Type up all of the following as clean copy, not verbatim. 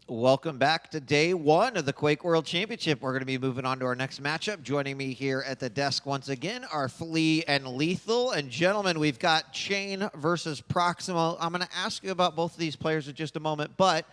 Welcome back to day one of the Quake World Championship. We're going to be moving on to our next matchup. Joining me here at the desk once again are Flea and Lethal. And gentlemen, we've got cha1n versus prox1mo. I'm going to ask you about both of these players in just a moment, but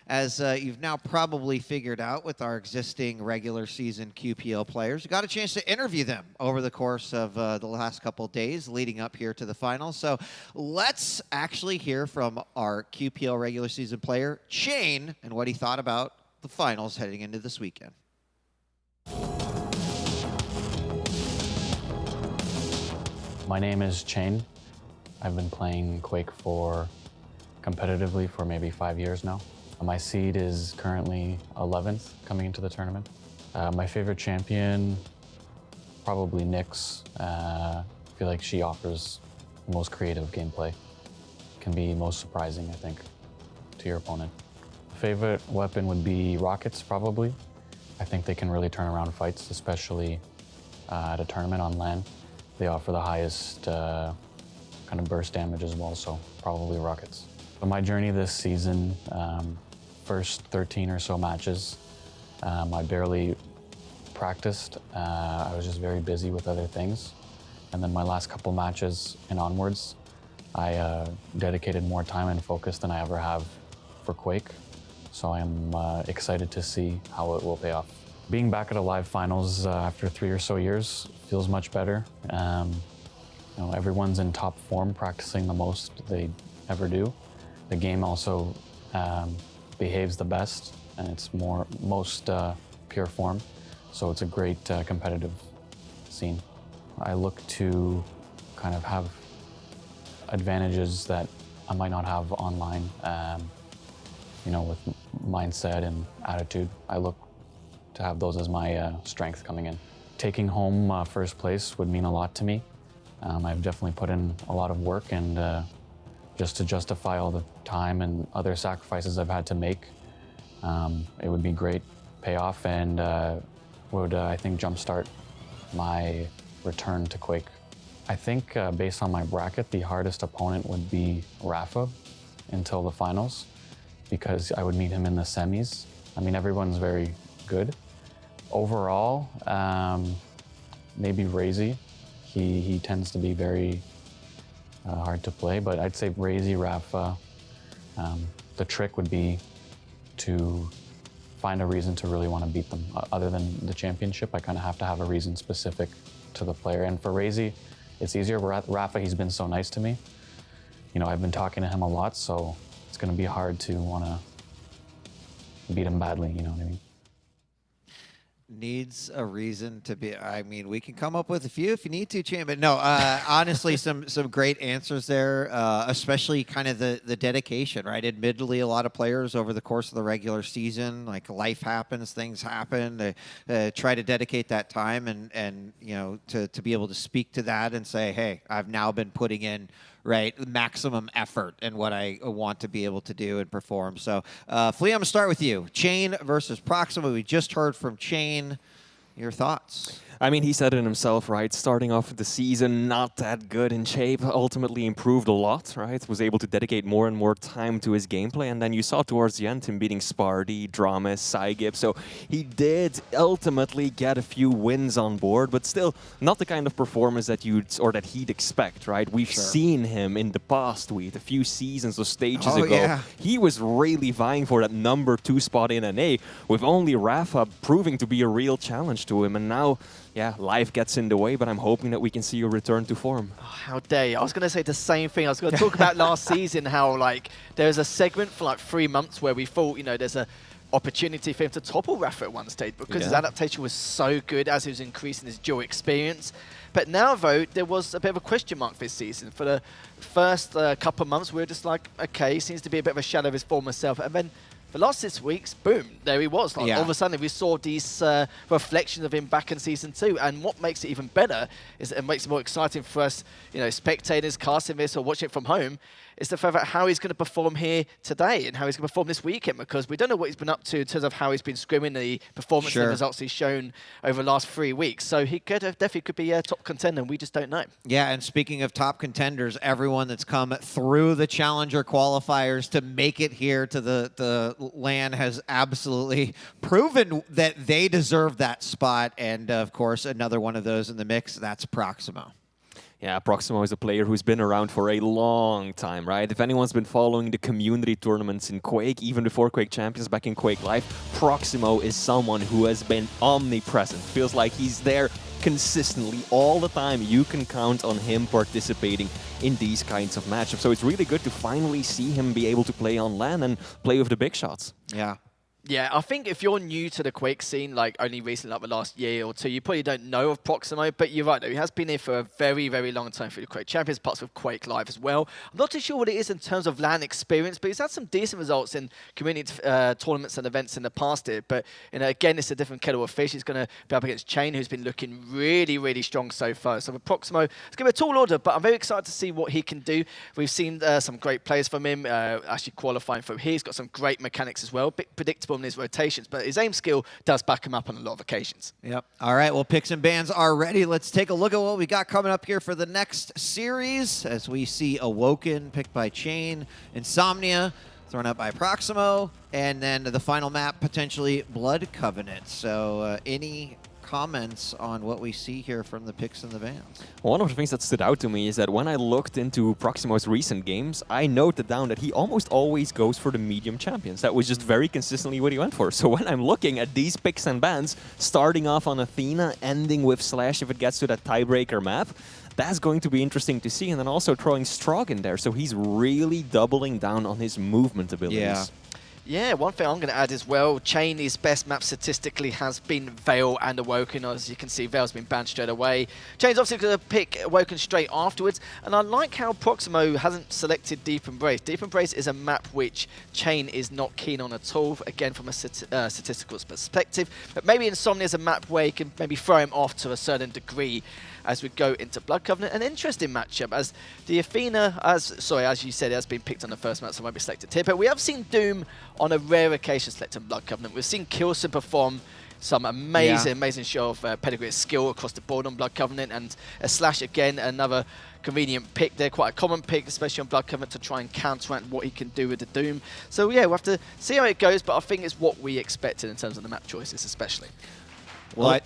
as you've now probably figured out with our existing regular season QPL players, we got a chance to interview them over the course of the last couple of days leading up here to the finals. So let's actually hear from our QPL regular season player, cha1n, and what he thought about the finals heading into this weekend. My name is cha1n. I've been playing Quake competitively for maybe 5 years now. My seed is currently 11th coming into the tournament. My favorite champion, probably Nyx. I feel like she offers the most creative gameplay. Can be most surprising, I think, to your opponent. Favorite weapon would be rockets, probably. I think they can really turn around fights, especially at a tournament on LAN. They offer the highest kind of burst damage as well, so probably rockets. So my journey this season, first 13 or so matches, I barely practiced. I was just very busy with other things. And then my last couple matches and onwards, I dedicated more time and focus than I ever have for Quake. So I'm excited to see how it will pay off. Being back at a live finals after 3 or so years feels much better. Everyone's in top form, practicing the most they ever do. The game also behaves the best, and it's most pure form. So it's a great competitive scene. I look to kind of have advantages that I might not have online, with mindset and attitude. I look to have those as my strength coming in. Taking home first place would mean a lot to me. I've definitely put in a lot of work, and just to justify all the time and other sacrifices I've had to make, it would be great payoff and would, I think, jumpstart my return to Quake. I think based on my bracket, the hardest opponent would be Rafa until the finals, because I would meet him in the semis. I mean, everyone's very good. Overall, maybe Razy. He tends to be very hard to play, but I'd say Razy, Rafa. The trick would be to find a reason to really want to beat them. Other than the championship, I kind of have to have a reason specific to the player. And for Razy, it's easier. Rafa, he's been so nice to me. I've been talking to him a lot, so it's going to be hard to want to beat him badly, you know what I mean? Needs a reason to be. I mean, we can come up with a few if you need to, cha1n. But no, honestly, some great answers there, especially kind of the dedication, right? Admittedly, a lot of players over the course of the regular season, like life happens, things happen. They try to dedicate that time and to be able to speak to that and say, hey, I've now been putting in maximum effort in what I want to be able to do and perform. So, Flea, I'm going to start with you. cha1n versus prox1mo. We just heard from cha1n. Your thoughts? I mean, he said it himself, right? Starting off the season, not that good in shape, ultimately improved a lot, right? Was able to dedicate more and more time to his gameplay, and then you saw towards the end him beating Sparty, Dramas, Cygib, so he did ultimately get a few wins on board, but still not the kind of performance that he'd expect, right? We've seen him in the past week, a few seasons or stages ago. Yeah. He was really vying for that #2 spot in NA, with only Rafa proving to be a real challenge to him, and now life gets in the way, but I'm hoping that we can see a return to form. Oh, how dare you. I was going to say the same thing. I was going to talk about last season, how there was a segment for 3 months where we thought, there's a opportunity for him to topple Rafa at one stage because his adaptation was so good as he was increasing his dual experience. But now, though, there was a bit of a question mark this season. For the first couple of months, we were just like, okay, he seems to be a bit of a shadow of his former self. And then the last 6 weeks, boom, there he was. All of a sudden, we saw these reflections of him back in Season 2. And what makes it even better is it makes it more exciting for us, spectators casting this or watching it from home, is the fact that how he's going to perform here today and how he's going to perform this weekend, because we don't know what he's been up to in terms of how he's been scrimming, the performance and the results he's shown over the last 3 weeks. So he definitely could be a top contender, and we just don't know. Yeah, and speaking of top contenders, everyone that's come through the Challenger qualifiers to make it here to the LAN has absolutely proven that they deserve that spot. And, of course, another one of those in the mix, that's prox1mo. Yeah, prox1mo is a player who's been around for a long time, right? If anyone's been following the community tournaments in Quake, even before Quake Champions back in Quake Live, prox1mo is someone who has been omnipresent. Feels like he's there consistently all the time. You can count on him participating in these kinds of matchups. So it's really good to finally see him be able to play on LAN and play with the big shots. Yeah. Yeah, I think if you're new to the Quake scene, like only recently, like the last year or two, you probably don't know of prox1mo, but you're right, though. He has been here for a very, very long time through the Quake Champions, parts of Quake Live as well. I'm not too sure what it is in terms of LAN experience, but he's had some decent results in community tournaments and events in the past here. But again, it's a different kettle of fish. He's going to be up against cha1n, who's been looking really, really strong so far. So with prox1mo, it's going to be a tall order, but I'm very excited to see what he can do. We've seen some great players from him, actually qualifying from here. He's got some great mechanics as well, bit predictable in his rotations, but his aim skill does back him up on a lot of occasions. Yep. All right, well, picks and bans are ready. Let's take a look at what we got coming up here for the next series as we see Awoken picked by cha1n, Insomnia thrown up by prox1mo, and then the final map, potentially Blood Covenant. So any comments on what we see here from the picks and the bans? One of the things that stood out to me is that when I looked into prox1mo's recent games, I noted down that he almost always goes for the medium champions. That was just very consistently what he went for. So when I'm looking at these picks and bans, starting off on Athena, ending with Slash if it gets to that tiebreaker map, that's going to be interesting to see. And then also throwing Strog in there. So he's really doubling down on his movement abilities. Yeah. Yeah, one thing I'm going to add as well, cha1n, his best map statistically has been Veil and Awoken. As you can see, Veil's been banned straight away. cha1n's obviously going to pick Awoken straight afterwards, and I like how prox1mo hasn't selected Deep Embrace. Deep Embrace is a map which cha1n is not keen on at all, again from a statistical perspective, but maybe Insomnia is a map where you can maybe throw him off to a certain degree as we go into Blood Covenant. An interesting matchup as the Athena, as you said, has been picked on the first match, so won't be selected here. But we have seen Doom on a rare occasion select on Blood Covenant. We've seen k1lson perform some amazing show of pedigree skill across the board on Blood Covenant, and a Slash again, another convenient pick there, quite a common pick, especially on Blood Covenant, to try and counteract what he can do with the Doom. So yeah, we'll have to see how it goes, but I think it's what we expected in terms of the map choices especially. Well,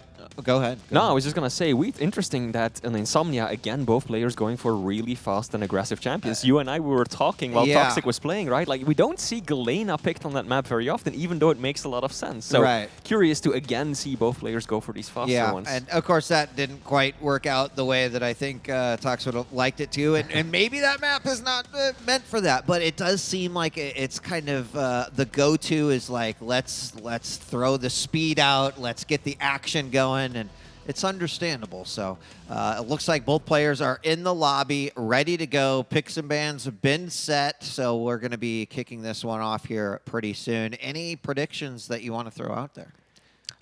go ahead. No, I was just going to say, interesting that in Insomnia, again, both players going for really fast and aggressive champions. You and I, we were talking while Toxic was playing, right? Like, we don't see Galena picked on that map very often, even though it makes a lot of sense. So curious to, again, see both players go for these faster ones. And of course, that didn't quite work out the way that I think Tox would have liked it to. And maybe that map is not meant for that, but it does seem like it's kind of the go-to is like, let's throw the speed out, let's get the action going, and it's understandable. So it looks like both players are in the lobby, ready to go. Picks and bans have been set, so we're going to be kicking this one off here pretty soon. Any predictions that you want to throw out there?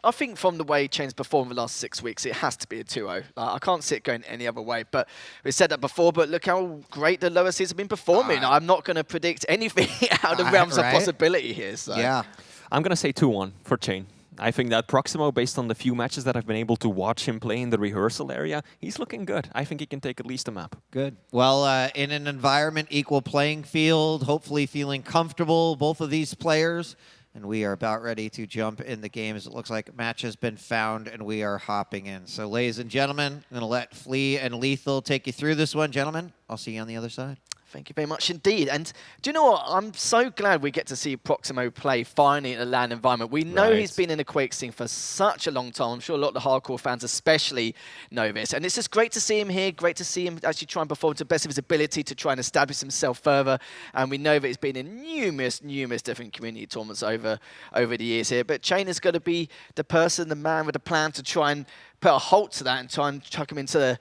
I think from the way cha1n's performed the last 6 weeks, it has to be a 2-0. I can't see it going any other way. But we said that before, but look how great the lower seeds have been performing. I'm not going to predict anything out of the realms of possibility here. So. Yeah. I'm going to say 2-1 for cha1n. I think that prox1mo, based on the few matches that I've been able to watch him play in the rehearsal area, he's looking good. I think he can take at least a map. Good. Well, in an environment, equal playing field, hopefully feeling comfortable, both of these players. And we are about ready to jump in the games. It looks like a match has been found, and we are hopping in. So, ladies and gentlemen, I'm going to let Flea and Lethal take you through this one. Gentlemen, I'll see you on the other side. Thank you very much indeed. And do you know what? I'm so glad we get to see prox1mo play finally in a LAN environment. We know he's been in the Quake scene for such a long time. I'm sure a lot of the hardcore fans especially know this. And it's just great to see him here, great to see him actually try and perform to the best of his ability to try and establish himself further. And we know that he's been in numerous different community tournaments over the years here. But cha1n is going to be the person, the man with a plan to try and put a halt to that and try and chuck him into the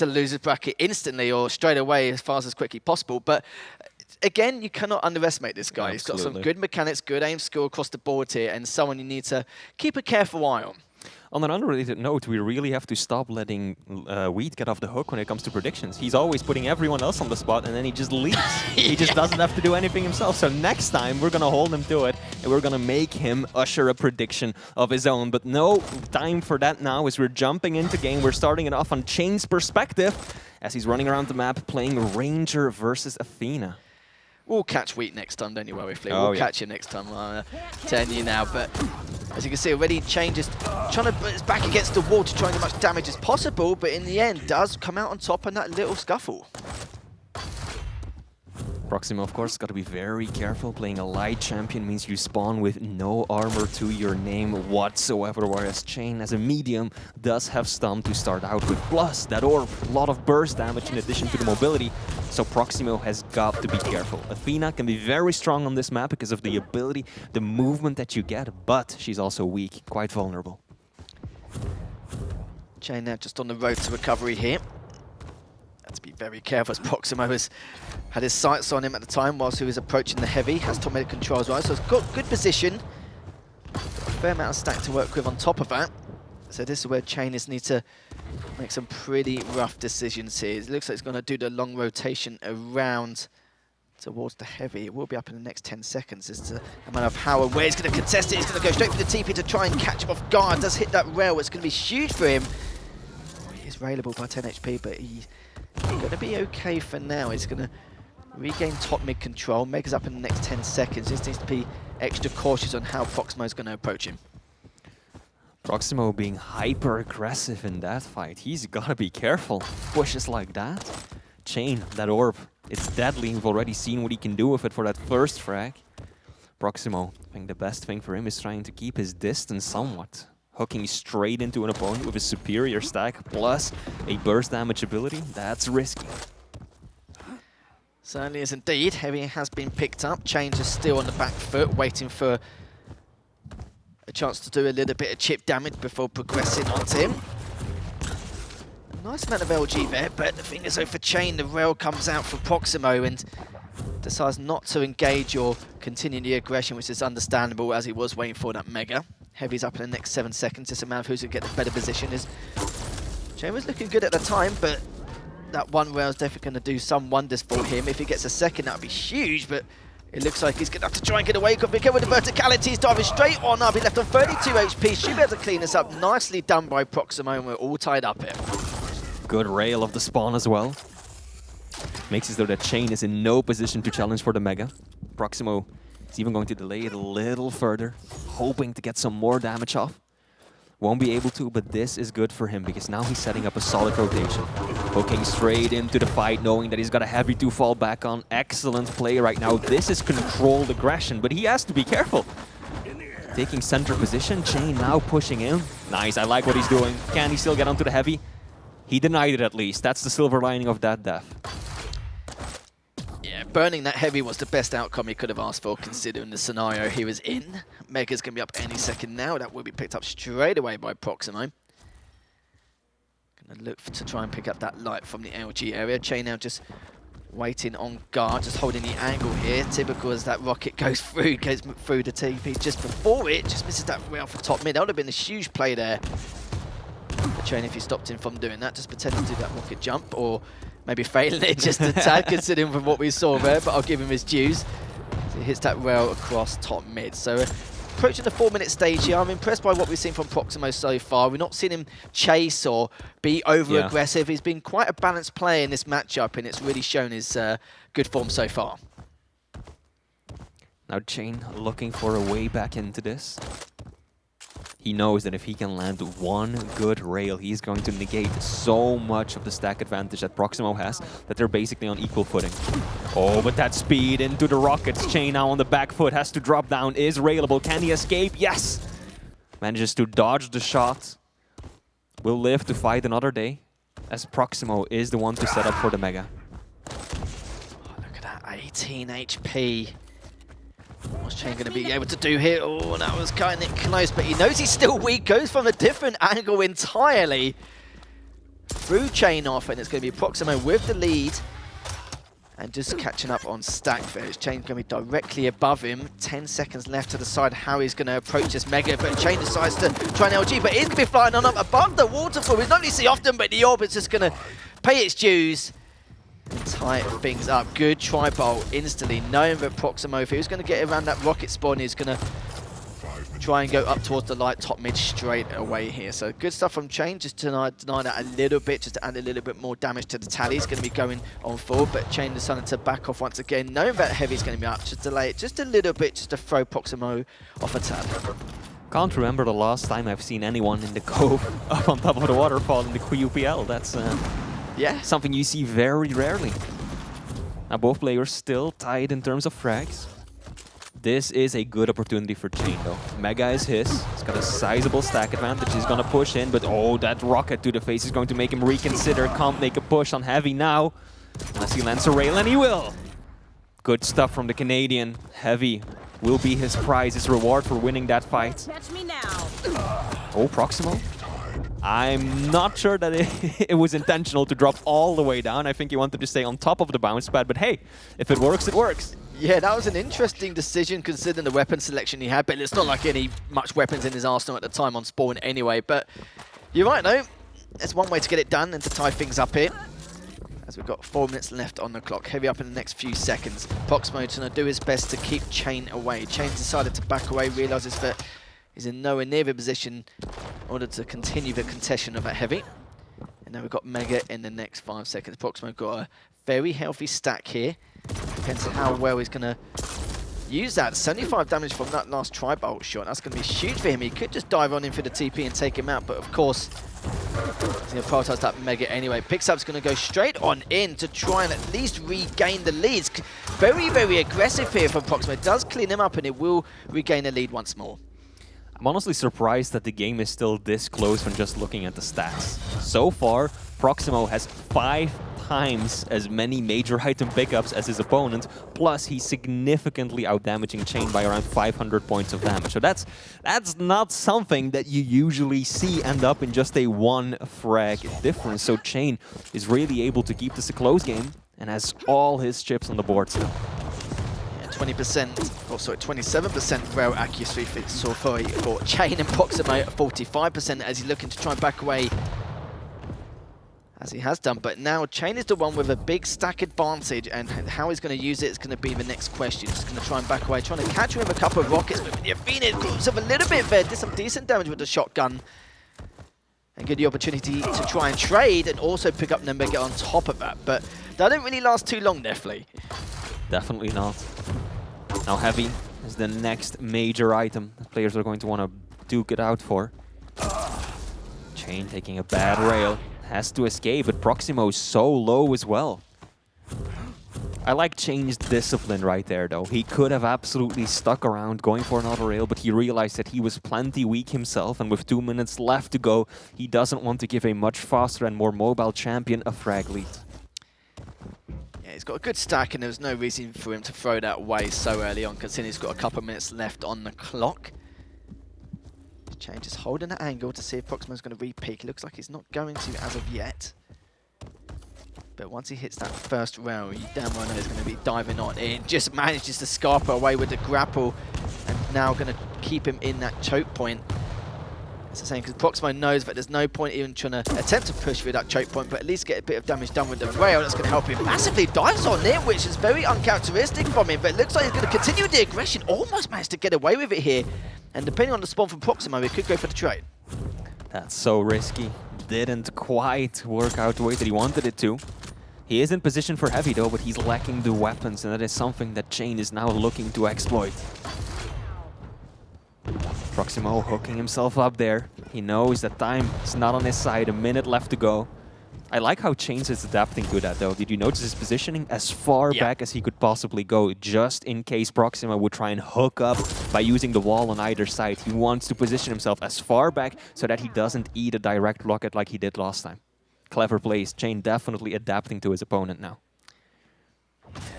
loser's bracket instantly or straight away as fast as quickly possible. But again, you cannot underestimate this guy. He's got some good mechanics, good aim skill across the board here, and someone you need to keep a careful eye on. On an unrelated note, we really have to stop letting Wheat get off the hook when it comes to predictions. He's always putting everyone else on the spot, and then he just leaves. He just doesn't have to do anything himself. So next time, we're going to hold him to it, and we're going to make him usher a prediction of his own. But no time for that now, as we're jumping into game. We're starting it off on cha1n's perspective, as he's running around the map playing Ranger versus Athena. We'll catch Wheat next time, don't you worry, Flea. Oh, We'll catch you next time, I'm telling you now. But as you can see already, cha1n just trying to put his back against the wall to try and get as much damage as possible, but in the end does come out on top in that little scuffle. prox1mo, of course, got to be very careful. Playing a light champion means you spawn with no armor to your name whatsoever, whereas cha1n, as a medium, does have stun to start out with. Plus, that orb, a lot of burst damage in addition to the mobility, so prox1mo has got to be careful. Athena can be very strong on this map because of the ability, the movement that you get, but she's also weak, quite vulnerable. cha1n now just on the road to recovery here. Have to be very careful, as prox1mo has had his sights on him at the time whilst he was approaching the heavy. Has top mid control as well, so it's got good position. Got a fair amount of stack to work with on top of that. So this is where cha1n need to make some pretty rough decisions here. It looks like he's going to do the long rotation around towards the heavy. It will be up in the next 10 seconds. It's a matter of how and where he's going to contest it. He's going to go straight for the TP to try and catch him off guard. Does hit that rail. It's going to be huge for him. He is railable by 10 HP, but he's going to be okay for now. He's going to regain top mid control. Mega's up in the next 10 seconds. Just needs to be extra cautious on how prox1mo is going to approach him. prox1mo being hyper aggressive in that fight. He's got to be careful. Pushes like that. cha1n, that orb, it's deadly. We've already seen what he can do with it for that first frag. prox1mo, I think the best thing for him is trying to keep his distance somewhat. Hooking straight into an opponent with a superior stack plus a burst damage ability, that's risky. Certainly is indeed. Heavy has been picked up. cha1n is still on the back foot, waiting for a chance to do a little bit of chip damage before progressing onto him. Nice amount of LG there, but the thing is, though, for cha1n, the rail comes out for prox1mo and decides not to engage or continue the aggression, which is understandable as he was waiting for that Mega. Heavy's up in the next 7 seconds. It's a matter of who's going to get the better position. cha1n was looking good at the time, but that one rail is definitely going to do some wonders for him. If he gets a second, that would be huge, but it looks like he's going to have to try and get away. Be careful with the verticality. He's diving straight on up. He left on 32 HP. Should be able to clean this up. Nicely done by prox1mo, and we're all tied up here. Good rail of the spawn as well. Makes it so that cha1n is in no position to challenge for the Mega. prox1mo is even going to delay it a little further, hoping to get some more damage off. Won't be able to, but this is good for him because now he's setting up a solid rotation. Hooking straight into the fight, knowing that he's got a heavy to fall back on. Excellent play right now. This is controlled aggression, but he has to be careful. Taking center position, cha1n now pushing in. Nice, I like what he's doing. Can he still get onto the heavy? He denied it at least. That's the silver lining of that death. Yeah, burning that heavy was the best outcome he could have asked for, considering the scenario he was in. Mega's going to be up any second now. That will be picked up straight away by prox1mo. Going to look to try and pick up that light from the LG area. cha1n now just waiting on guard, just holding the angle here. Typical as that rocket goes through the TP just before it. Just misses that rail for top mid. That would have been a huge play there. But cha1n, if he stopped him from doing that, just pretending to do that rocket jump, or maybe failing it just a tad, considering from what we saw there, but I'll give him his dues. So he hits that rail across top mid. So approaching the 4-minute stage here, I'm impressed by what we've seen from prox1mo so far. We've not seen him chase or be over-aggressive. He's been quite a balanced player in this matchup, and it's really shown his good form so far. Now cha1n looking for a way back into this. He knows that if he can land one good rail, he's going to negate so much of the stack advantage that prox1mo has, that they're basically on equal footing. Oh, but that speed into the rockets. cha1n now on the back foot, has to drop down, is railable. Can he escape? Yes! Manages to dodge the shot. Will live to fight another day, as prox1mo is the one to set up for the Mega. Oh, look at that, 18 HP. What's cha1n going to be able to do here? Oh, that was kind of close, but he knows he's still weak. Goes from a different angle entirely. Through cha1n off, and it's going to be prox1mo with the lead. And just catching up on stack there. Cha1n going to be directly above him. 10 seconds left to decide how he's going to approach this Mega, but Cha1n decides to try an LG, but he's going to be flying on up above the waterfall. We don't really see often, but the orbit's just going to pay its dues and tie things up. Good tri-bolt instantly, knowing that prox1mo, if he was going to get around that rocket spawn, he's going to try and go up towards the light top mid straight away here. So good stuff from Cha1n, just to deny that a little bit, just to add a little bit more damage to the tally. He's going to be going on forward, but Cha1n decided to back off once again, knowing that Heavy's going to be up, just delay it just a little bit, just to throw prox1mo off a tad. Can't remember the last time I've seen anyone in the cove up on top of the waterfall in the QPL. That's Yeah, something you see very rarely. Now both players still tied in terms of frags. This is a good opportunity for Cha1n though. Mega is his. He's got a sizable stack advantage. He's gonna push in, but oh, that rocket to the face is going to make him reconsider. Can't make a push on Heavy now. Unless he lands a rail, and he will. Good stuff from the Canadian. Heavy will be his prize, his reward for winning that fight. Catch me now. Oh, prox1mo. I'm not sure that it was intentional to drop all the way down. I think he wanted to stay on top of the bounce pad, but hey, if it works, it works. yeah, that was an interesting decision considering the weapon selection he had, but it's not like any much weapons in his arsenal at the time on spawn anyway. But you're right, though. There's one way to get it done and to tie things up here. As we've got 4 minutes left on the clock. Heavy up in the next few seconds. prox1mo's going to do his best to keep Cha1n away. Cha1n decided to back away, realizes that he's in nowhere near the position in order to continue the contention of that Heavy. And now we've got Mega in the next 5 seconds. prox1mo got a very healthy stack here. Depends on how well he's going to use that. 75 damage from that last tri-bolt shot. That's going to be huge for him. He could just dive on in for the TP and take him out, but of course, he's going to prioritize that Mega anyway. Picks up's going to go straight on in to try and at least regain the leads. Very, very aggressive here from prox1mo. It does clean him up and it will regain the lead once more. I'm honestly surprised that the game is still this close when just looking at the stats. So far, prox1mo has 5 times as many major item pickups as his opponent, plus he's significantly outdamaging Cha1n by around 500 points of damage. So that's not something that you usually see end up in just a 1 frag difference. So Cha1n is really able to keep this a close game and has all his chips on the board still. 20%, or sorry, 27% rail accuracy for Cha1n, and prox1mo at 45% as he's looking to try and back away, as he has done. But now Cha1n is the one with a big stack advantage, and how he's going to use it is going to be the next question. He's going to try and back away, trying to catch him with a couple of rockets, but the Athena groups up a little bit there, did some decent damage with the shotgun, and get the opportunity to try and trade and also pick up the Mega on top of that. But that didn't really last too long there, Flea. Definitely not. Now Heavy is the next major item that players are going to want to duke it out for. Cha1n taking a bad rail. Has to escape, but prox1mo is so low as well. I like Cha1n's discipline right there, though. He could have absolutely stuck around going for another rail, but he realized that he was plenty weak himself, and with 2 minutes left to go, he doesn't want to give a much faster and more mobile champion a frag lead. Yeah, he's got a good stack, and there was no reason for him to throw that away so early on, considering he's got a couple of minutes left on the clock. Cha1n just holding that angle to see if prox1mo's going to re-peek. It looks like he's not going to as of yet. But once he hits that first rail, you damn well know he's going to be diving on in. Just manages to scarper away with the grapple, and now going to keep him in that choke point. It's the same because prox1mo knows that there's no point even trying to attempt to push through that choke point, but at least get a bit of damage done with the rail. That's going to help him massively. Dives on in, which is very uncharacteristic from him, but it looks like he's going to continue with the aggression. Almost managed to get away with it here. And depending on the spawn from prox1mo, it could go for the trade. That's so risky. Didn't quite work out the way that he wanted it to. He is in position for Heavy though, but he's lacking the weapons, and that is something that Cha1n is now looking to exploit. prox1mo hooking himself up there. He knows that time is not on his side, a minute left to go. I like how Cha1n is adapting to that though. Did you notice his positioning as far back as he could possibly go, just in case prox1mo would try and hook up by using the wall on either side. He wants to position himself as far back so that he doesn't eat a direct rocket like he did last time. Clever plays. Cha1n definitely adapting to his opponent now.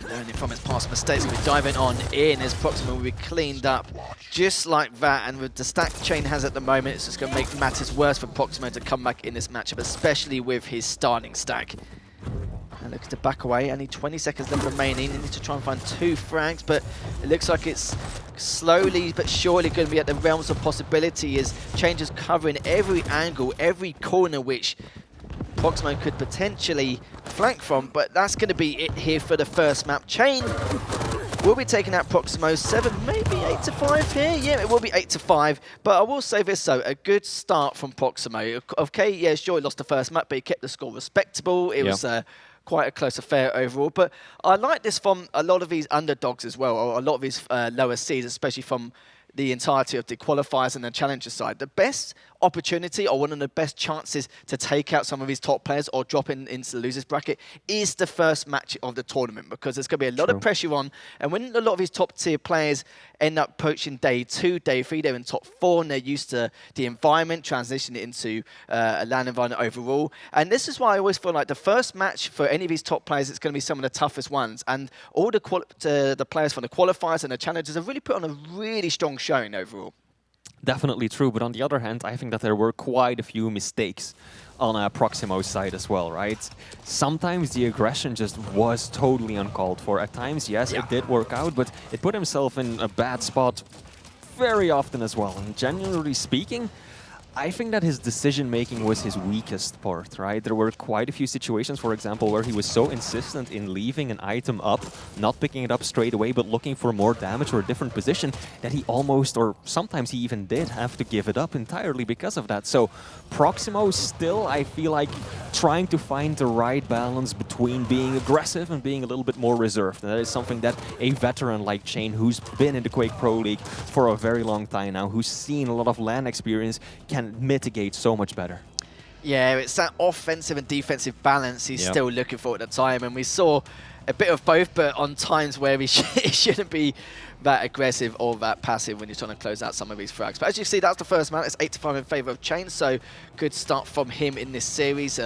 Learning from his past mistakes, we're diving on in as prox1mo will be cleaned up just like that, and with the stack Cha1n has at the moment, it's just going to make matters worse for prox1mo to come back in this matchup, especially with his starting stack. And looks to back away. Only 20 seconds left remaining. He needs to try and find 2 frags, but it looks like it's slowly but surely going to be at the realms of possibility as cha1n is covering every angle, every corner which prox1mo could potentially flank from, but that's going to be it here for the first map. cha1n will be taking out prox1mo 7, maybe 8-5 here. Yeah, it will be 8-5, but I will say this though, a good start from prox1mo. Okay, yeah, sure, he lost the first map, but he kept the score respectable. It was quite a close affair overall, but I like this from a lot of these underdogs as well, or a lot of these lower seeds, especially from the entirety of the qualifiers and the challenger side. The best opportunity or one of the best chances to take out some of these top players or drop into the losers bracket is the first match of the tournament, because there's going to be a lot of pressure on, and when a lot of these top tier players end up approaching day 2, day 3, they're in top 4 and they're used to the environment, transition it into a LAN environment overall. And this is why I always feel like the first match for any of these top players, it's going to be some of the toughest ones, and all the players from the qualifiers and the challengers have really put on a really strong showing overall. Definitely true, but on the other hand, I think that there were quite a few mistakes on prox1mo's side as well, right? Sometimes the aggression just was totally uncalled for. At times, yes, it did work out, but it put himself in a bad spot very often as well. And generally speaking, I think that his decision-making was his weakest part, right? There were quite a few situations, for example, where he was so insistent in leaving an item up, not picking it up straight away, but looking for more damage or a different position, that he almost, or sometimes he even did, have to give it up entirely because of that. So prox1mo still, I feel like, trying to find the right balance between being aggressive and being a little bit more reserved. And that is something that a veteran like cha1n, who's been in the Quake Pro League for a very long time now, who's seen a lot of LAN experience, can mitigate so much better. Yeah, it's that offensive and defensive balance he's still looking for at the time, and we saw a bit of both, but on times where he shouldn't be that aggressive or that passive when you're trying to close out some of these frags. But as you see, that's the first map. It's 8-5 in favour of cha1n, so good start from him in this series.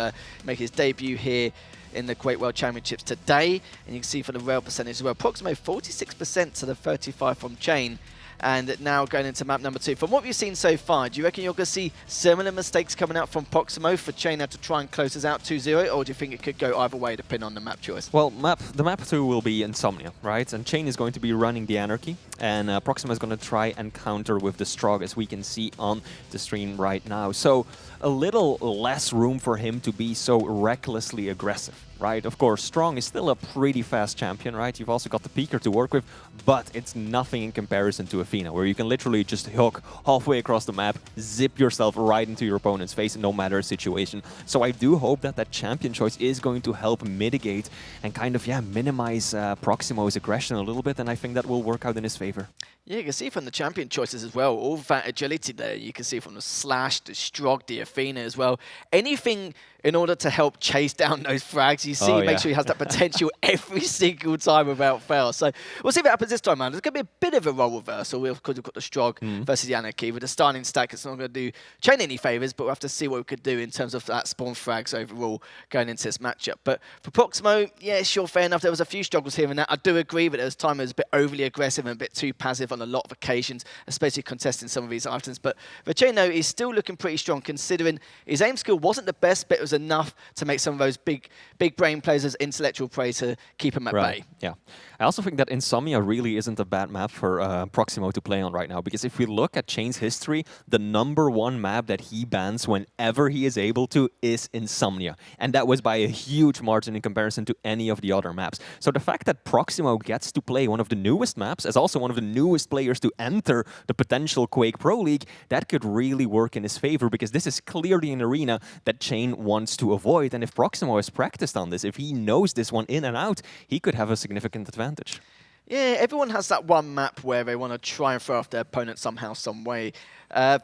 Make his debut here in the Quake World Championships today, and you can see for the rail percentage as well, prox1mo 46% to the 35 from cha1n. And now going into map number 2. From what we've seen so far, do you reckon you're going to see similar mistakes coming out from prox1mo for cha1n to try and close us out 2-0, or do you think it could go either way depending on the map choice? Well, the map 2 will be Insomnia, right? And cha1n is going to be running the Anarchy, and prox1mo is going to try and counter with the Strog, as we can see on the stream right now. So a little less room for him to be so recklessly aggressive, right? Of course, Strong is still a pretty fast champion, right? You've also got the Peeker to work with, but it's nothing in comparison to Athena, where you can literally just hook halfway across the map, zip yourself right into your opponent's face, no matter the situation. So I do hope that that champion choice is going to help mitigate and kind of, minimize prox1mo's aggression a little bit, and I think that will work out in his favor. Yeah, you can see from the champion choices as well, all that agility there. You can see from the Slash, the Strog, the Athena as well. Anything in order to help chase down those frags, you see, make sure he has that potential every single time without fail. So we'll see what happens this time, man. There's going to be a bit of a role reversal because we've got the Strog versus the Anarchy. With the starting stack, it's not going to do cha1n any favours, but we'll have to see what we could do in terms of that spawn frags overall going into this matchup. But for prox1mo, yeah, sure, fair enough. There was a few struggles here and there. I do agree, but there was time it was a bit overly aggressive and a bit too passive on a lot of occasions, especially contesting some of these items. But for cha1n, is still looking pretty strong, considering his aim skill wasn't the best, but it was enough to make some of those big brain players as intellectual prey to keep him at bay. Yeah. I also think that Insomnia really isn't a bad map for prox1mo to play on right now, because if we look at cha1n's history, the #1 map that he bans whenever he is able to is Insomnia. And that was by a huge margin in comparison to any of the other maps. So the fact that prox1mo gets to play one of the newest maps, as also one of the newest players to enter the potential Quake Pro League, that could really work in his favor, because this is clearly an arena that cha1n wants to avoid. And if prox1mo has practiced on this, if he knows this one in and out, he could have a significant advantage. Yeah, everyone has that one map where they want to try and throw off their opponent somehow, some way.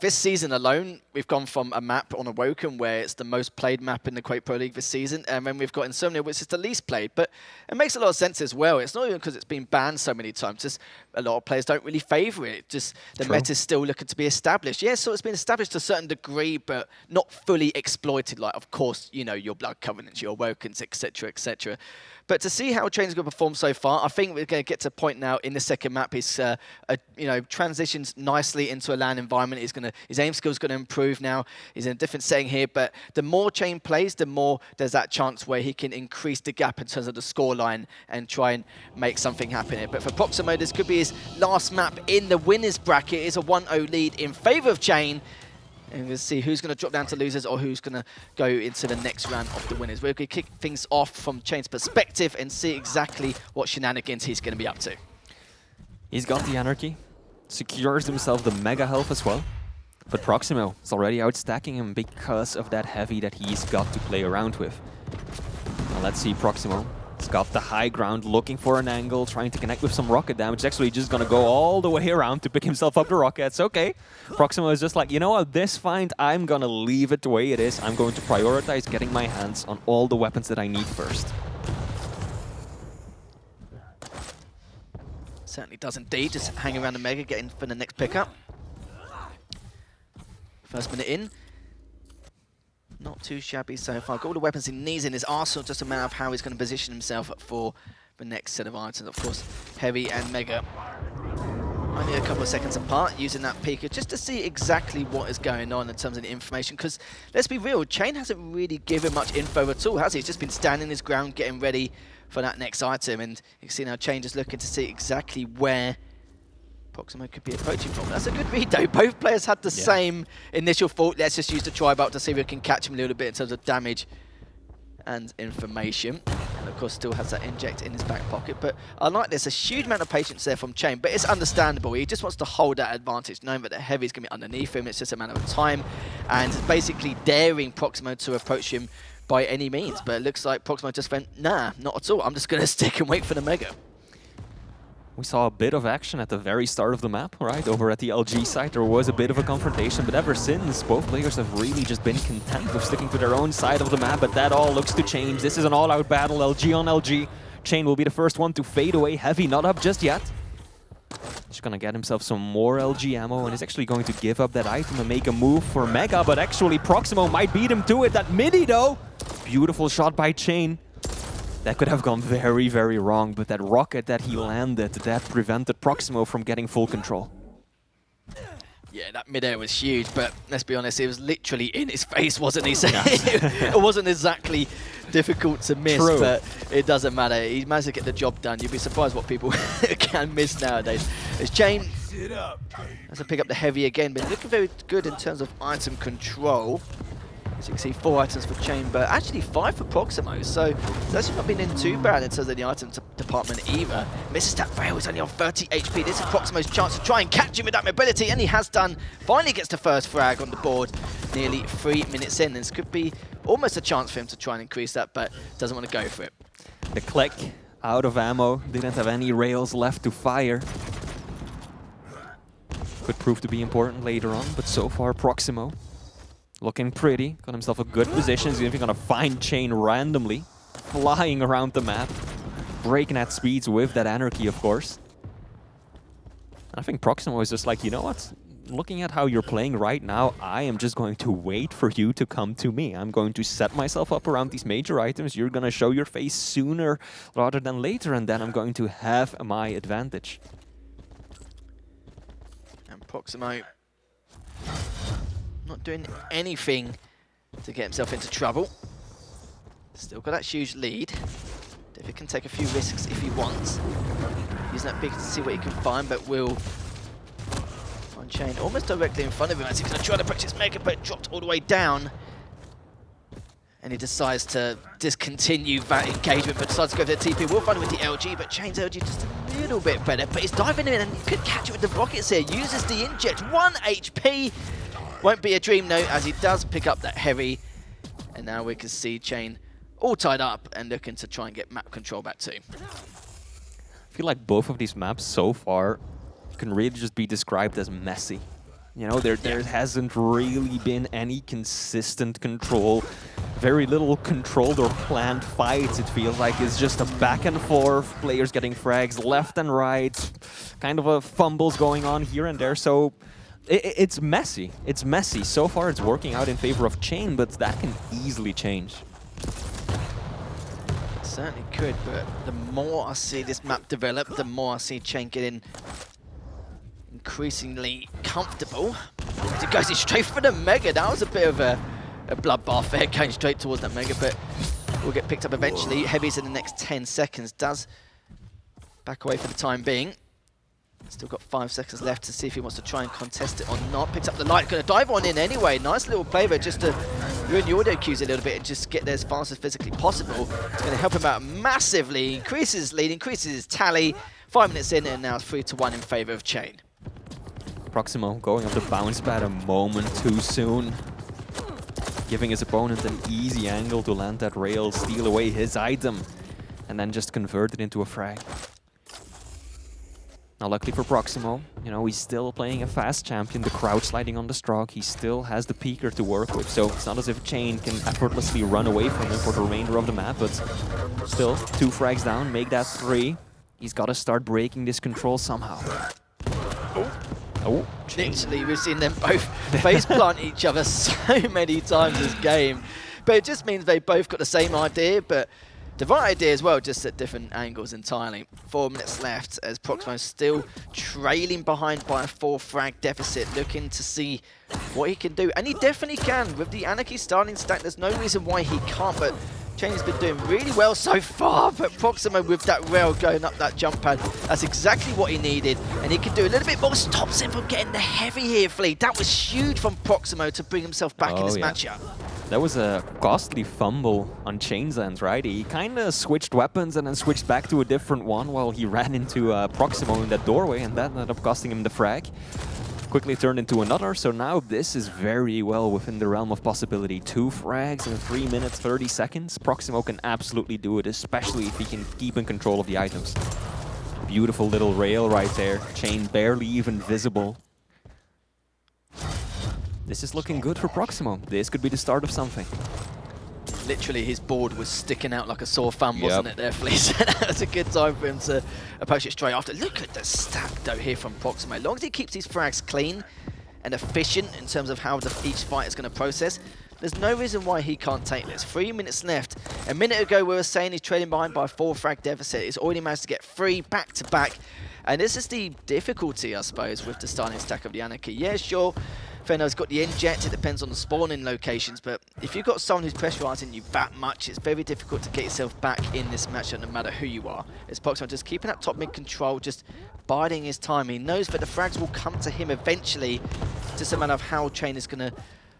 This season alone, we've gone from a map on Awoken where it's the most played map in the Quake Pro League this season, and then we've got Insomnia, which is the least played. But it makes a lot of sense as well. It's not even because it's been banned so many times. Just a lot of players don't really favour it. Just the meta is still looking to be established. Yeah, so it's been established to a certain degree, but not fully exploited. Like, of course, you know, your Blood Covenants, your Awokens, etc., etc. But to see how cha1n's going to perform so far, I think we're going to get to a point now in the second map. He's transitions nicely into a LAN environment. His aim skill's going to improve now. He's in a different setting here, but the more cha1n plays, the more there's that chance where he can increase the gap in terms of the scoreline and try and make something happen here. But for prox1mo, this could be his last map in the winners bracket. It's a 1-0 lead in favor of cha1n. And we'll see who's going to drop down to losers or who's going to go into the next round of the winners. We're going to kick things off from cha1n's perspective and see exactly what shenanigans he's going to be up to. He's got the Anarchy, secures himself the Mega Health as well. But prox1mo is already outstacking him because of that heavy that he's got to play around with. Now let's see prox1mo. He's got the high ground, looking for an angle, trying to connect with some rocket damage. He's actually just going to go all the way around to pick himself up the rockets. Okay. prox1mo is just like, you know what, this find, I'm going to leave it the way it is. I'm going to prioritize getting my hands on all the weapons that I need first. Certainly does indeed. Just hang around the Mega, getting for the next pickup. First minute in. Not too shabby so far. Got all the weapons he needs in his arsenal, just a matter of how he's going to position himself for the next set of items. Of course, Heavy and Mega only a couple of seconds apart, using that peeker just to see exactly what is going on in terms of the information. Because let's be real, cha1n hasn't really given much info at all, has he? He's just been standing his ground, getting ready for that next item. And you can see now cha1n is looking to see exactly where prox1mo could be approaching from. That's a good read though. Both players had the same initial thought. Let's just use the tri-belt to see if we can catch him a little bit in terms of damage and information. And of course still has that inject in his back pocket. But I like this, a huge amount of patience there from cha1n, but it's understandable. He just wants to hold that advantage, knowing that the heavy is going to be underneath him. It's just a matter of time and basically daring prox1mo to approach him by any means. But it looks like prox1mo just went, nah, not at all. I'm just going to stick and wait for the Mega. We saw a bit of action at the very start of the map, right? Over at the LG side, there was a bit of a confrontation, but ever since, both players have really just been content with sticking to their own side of the map, but that all looks to change. This is an all-out battle, LG on LG. cha1n will be the first one to fade away. Heavy not up just yet. He's gonna get himself some more LG ammo, and he's actually going to give up that item and make a move for Mega, but actually prox1mo might beat him to it. That midi though, beautiful shot by cha1n. That could have gone very, very wrong, but that rocket that he landed, that prevented prox1mo from getting full control. Yeah, that mid-air was huge, but let's be honest, it was literally in his face, wasn't he? So it wasn't exactly difficult to miss, True. But it doesn't matter. He managed to get the job done. You'd be surprised what people can miss nowadays. As cha1n has to pick up the heavy again, but looking very good in terms of item control. As you can see, 4 items for cha1n, but actually 5 for prox1mo, so it's actually not been in too bad in terms of the item department either. Misses that rail, he's only on 30 HP. This is prox1mo's chance to try and catch him with that mobility, and he has done. Finally gets the first frag on the board, nearly 3 minutes in. This could be almost a chance for him to try and increase that, but doesn't want to go for it. The click, out of ammo, didn't have any rails left to fire. Could prove to be important later on, but so far prox1mo looking pretty, got himself a good position. He's even gonna find cha1n randomly, flying around the map, breaking at speeds with that Anarchy, of course. I think prox1mo is just like, you know what? Looking at how you're playing right now, I am just going to wait for you to come to me. I'm going to set myself up around these major items. You're gonna show your face sooner rather than later, and then I'm going to have my advantage. And prox1mo not doing anything to get himself into trouble. Still got that huge lead. David can take a few risks if he wants. Using that big to see what he can find, but will find cha1n almost directly in front of him as he's going to try to approach his Mega, but dropped all the way down. And he decides to discontinue that engagement, but decides to go for the TP. We'll find him with the LG, but cha1n's LG just a little bit better. But he's diving in and he could catch it with the rockets here. Uses the inject, 1 HP. Won't be a dream though, as he does pick up that heavy. And now we can see cha1n all tied up and looking to try and get map control back too. I feel like both of these maps so far can really just be described as messy. You know, there hasn't really been any consistent control. Very little controlled or planned fights, it feels like. It's just a back and forth, players getting frags left and right, kind of a fumbles going on here and there. So it's messy. It's messy. So far it's working out in favor of cha1n, but that can easily change. certainly could, but the more I see this map develop, the more I see cha1n getting increasingly comfortable. It goes straight for the Mega. That was a bit of a bloodbath there, going straight towards that Mega, but will get picked up eventually. Heavy's in the next 10 seconds. Does back away for the time being. Still got 5 seconds left to see if he wants to try and contest it or not. Picks up the light, going to dive on in anyway. Nice little play there just to ruin the audio cues a little bit and just get there as fast as physically possible. It's going to help him out massively. Increases his lead, increases his tally. 5 minutes in, and now it's 3-1 in favor of cha1n. prox1mo going up the bounce pad a moment too soon, giving his opponent an easy angle to land that rail, steal away his item, and then just convert it into a frag. Now, luckily for prox1mo, you know, he's still playing a fast champion, the crowd sliding on the Strog. He still has the peeker to work with, so it's not as if cha1n can effortlessly run away from him for the remainder of the map, but still, 2 frags down, make that 3. He's got to start breaking this control somehow. Oh, literally, we've seen them both face plant each other so many times this game. But it just means they both got the same idea, but the right idea as well, just at different angles entirely. 4 minutes left as prox1mo still trailing behind by a 4 frag deficit, looking to see what he can do. And he definitely can. With the Anarchy starting stack, there's no reason why he can't, but cha1n's been doing really well so far, but prox1mo with that rail going up that jump pad, that's exactly what he needed. And he can do a little bit more, stops him from getting the heavy here, Flea. That was huge from prox1mo to bring himself back in this matchup. That was a costly fumble on cha1n's end, right? He kind of switched weapons and then switched back to a different one while he ran into prox1mo in that doorway, and that ended up costing him the frag. Quickly turned into another, so now this is very well within the realm of possibility. 2 frags in 3 minutes, 30 seconds. prox1mo can absolutely do it, especially if he can keep in control of the items. Beautiful little rail right there. cha1n barely even visible. This is looking good for prox1mo. This could be the start of something. Literally, his board was sticking out like a sore thumb, wasn't it there, Fleece? That was a good time for him to approach it straight after. Look at the stack, though, here from prox1mo. As long as he keeps these frags clean and efficient in terms of how each fight is going to process, there's no reason why he can't take this. 3 minutes left. A minute ago, we were saying he's trailing behind by a 4 frag deficit. He's already managed to get 3 back-to-back. And this is the difficulty, I suppose, with the starting stack of the Anarchy. Yeah, sure, Feno's got the inject, it depends on the spawning locations, but if you've got someone who's pressurizing you that much, it's very difficult to get yourself back in this matchup no matter who you are. It's prox1mo just keeping that top mid control, just biding his time. He knows that the frags will come to him eventually, just a matter of how cha1n is going to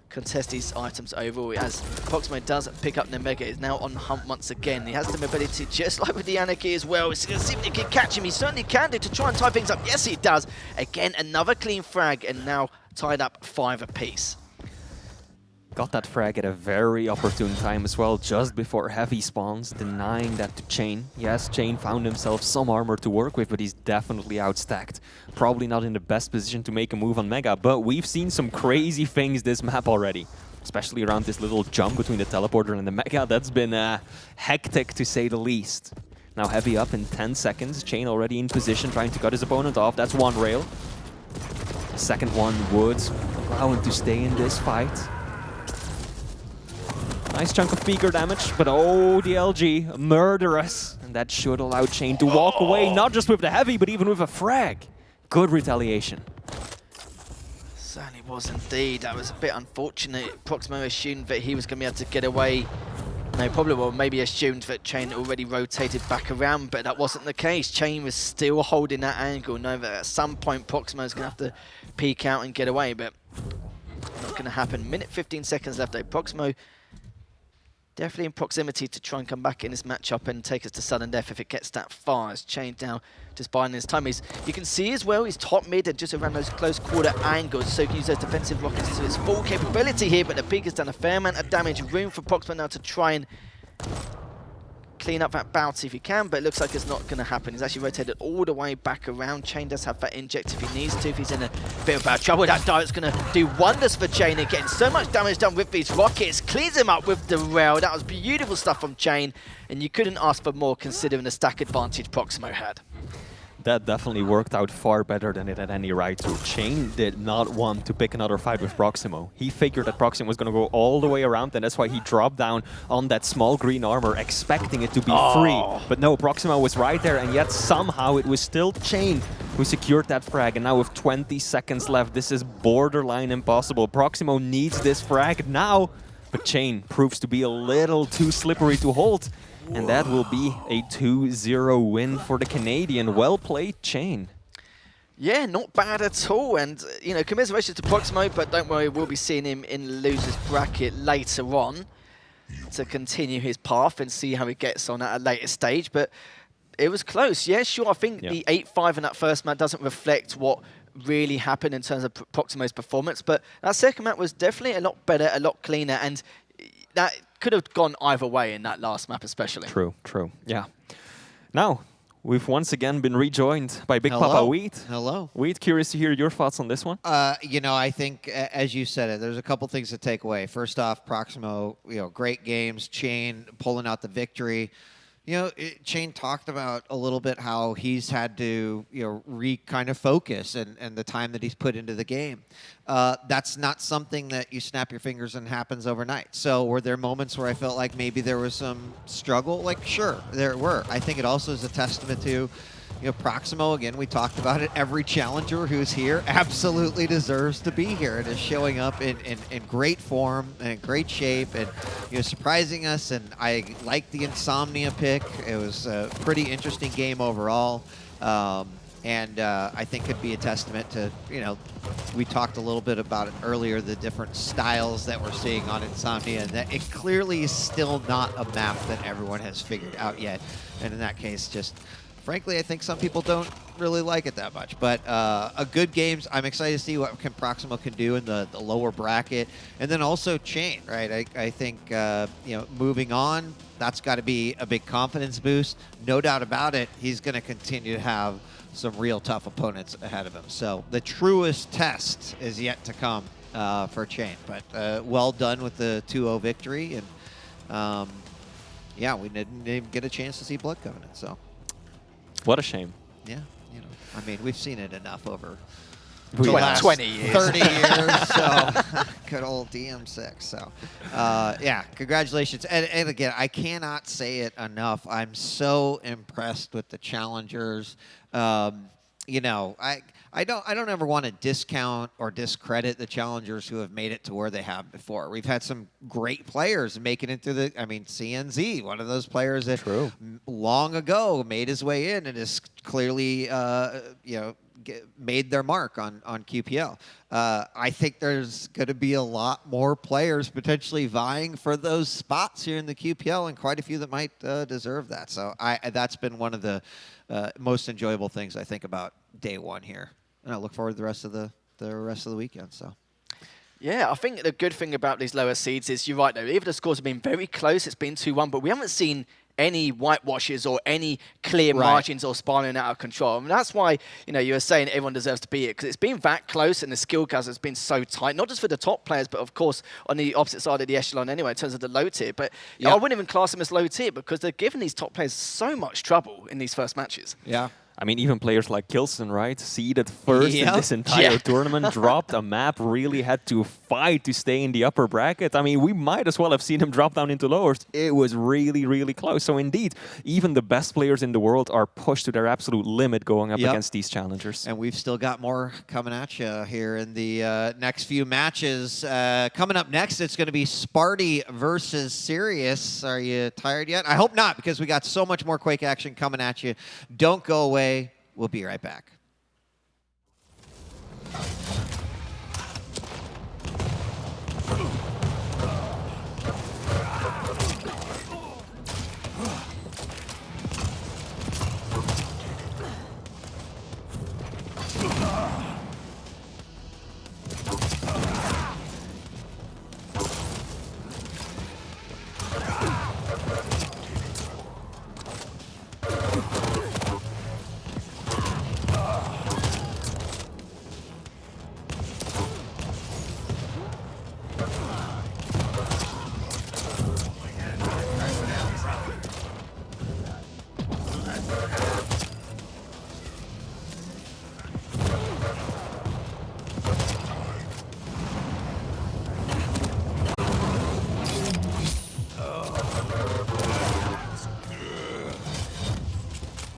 contest these items overall. As prox1mo does pick up the Mega, is now on hunt once again. He has the mobility, just like with the Anarchy as well. He's going to see if he can catch him. He certainly can do to try and tie things up. Yes, he does. Again, another clean frag, and now tied up 5 apiece. Got that frag at a very opportune time as well, just before Heavy spawns, denying that to cha1n. Yes, cha1n found himself some armor to work with, but he's definitely outstacked. Probably not in the best position to make a move on Mega, but we've seen some crazy things this map already. Especially around this little jump between the teleporter and the Mega. That's been hectic, to say the least. Now Heavy up in 10 seconds. cha1n already in position, trying to cut his opponent off. That's 1 rail. The second one would allow him to stay in this fight. Nice chunk of peeker damage, but oh, the LG, murderous. And that should allow cha1n to walk away, not just with the Heavy, but even with a frag. Good retaliation. Certainly was indeed. That was a bit unfortunate. prox1mo assumed that he was going to be able to get away. No problem, or maybe assumed that cha1n already rotated back around, but that wasn't the case. cha1n was still holding that angle, knowing that at some point prox1mo is going to have to peek out and get away, but not going to happen. Minute 15 seconds left though. prox1mo definitely in proximity to try and come back in this matchup and take us to sudden death if it gets that far. As cha1n now just biding his time. You can see as well, he's top mid and just around those close quarter angles, so he can use those defensive rockets to his full capability here, but the peek has done a fair amount of damage. Room for prox1mo now to try and clean up that bounty if he can, but it looks like it's not going to happen. He's actually rotated all the way back around. cha1n does have that inject if he needs to, if he's in a bit of bad trouble. That dive's going to do wonders for cha1n again. So much damage done with these rockets. Cleans him up with the rail. That was beautiful stuff from cha1n, and you couldn't ask for more considering the stack advantage prox1mo had. That definitely worked out far better than it had any right to. cha1n did not want to pick another fight with prox1mo. He figured that prox1mo was going to go all the way around, and that's why he dropped down on that small green armor, expecting it to be free. But no, prox1mo was right there, and yet somehow it was still cha1n who secured that frag. And now with 20 seconds left, this is borderline impossible. prox1mo needs this frag now, but cha1n proves to be a little too slippery to hold. And that will be a 2-0 win for the Canadian. Well played, cha1n. Yeah, not bad at all. And, you know, commiserations to prox1mo, but don't worry, we'll be seeing him in the loser's bracket later on to continue his path and see how he gets on at a later stage. But it was close. Yeah, sure, I think the 8-5 in that first match doesn't reflect what really happened in terms of prox1mo's performance. But that second match was definitely a lot better, a lot cleaner, and that could have gone either way in that last map especially. True, true. Yeah. Now, we've once again been rejoined by Big Papa Wheat. Hello. Wheat, curious to hear your thoughts on this one. You know, I think, as you said it, there's a couple things to take away. First off, prox1mo, you know, great games. cha1n pulling out the victory. You know, cha1n talked about a little bit how he's had to, you know, kind of focus and the time that he's put into the game. That's not something that you snap your fingers and happens overnight. So were there moments where I felt like maybe there was some struggle? Like, sure, there were. I think it also is a testament to, you know, prox1mo, again, we talked about it. Every challenger who's here absolutely deserves to be here and is showing up in great form and in great shape and, you know, surprising us. And I like the Insomnia pick. It was a pretty interesting game overall. And I think could be a testament to, you know, we talked a little bit about it earlier, the different styles that we're seeing on Insomnia, and that it clearly is still not a map that everyone has figured out yet. And in that case, just frankly, I think some people don't really like it that much. But a good games. I'm excited to see what prox1mo can do in the lower bracket. And then also cha1n, right? I think, you know, moving on, that's got to be a big confidence boost. No doubt about it, he's going to continue to have some real tough opponents ahead of him. So the truest test is yet to come for cha1n. But well done with the 2-0 victory. And, yeah, we didn't even get a chance to see Blood Covenant, so. What a shame. Yeah, you know, I mean, we've seen it enough over The last 20 years. 30 years, so good old DM6. So, yeah, congratulations. And again, I cannot say it enough. I'm so impressed with the challengers. You know, I don't ever want to discount or discredit the challengers who have made it to where they have before. We've had some great players making it through the, I mean, CNZ, one of those players that long ago made his way in and is clearly, you know, made their mark on QPL. I think there's going to be a lot more players potentially vying for those spots here in the QPL, and quite a few that might deserve that. So that's been one of the most enjoyable things I think about day one here, and I look forward to the rest of the weekend. So. Yeah, I think the good thing about these lower seeds is, you're right though, even the scores have been very close, it's been 2-1, but we haven't seen any whitewashes or any clear margins or spiraling out of control. I mean, that's why, you know, you were saying everyone deserves to be here, because it's been that close and the skill gap has been so tight, not just for the top players, but of course on the opposite side of the echelon anyway, in terms of the low tier. But I wouldn't even class them as low tier because they're giving these top players so much trouble in these first matches. Yeah. I mean, even players like Kilson, right? Seeded first in this entire tournament, dropped a map, really had to fight to stay in the upper bracket. I mean, we might as well have seen him drop down into lowers. It was really, really close. So indeed, even the best players in the world are pushed to their absolute limit going up against these challengers. And we've still got more coming at you here in the next few matches. Coming up next, it's going to be Sparty versus Sirius. Are you tired yet? I hope not, because we got so much more Quake action coming at you. Don't go away. We'll be right back.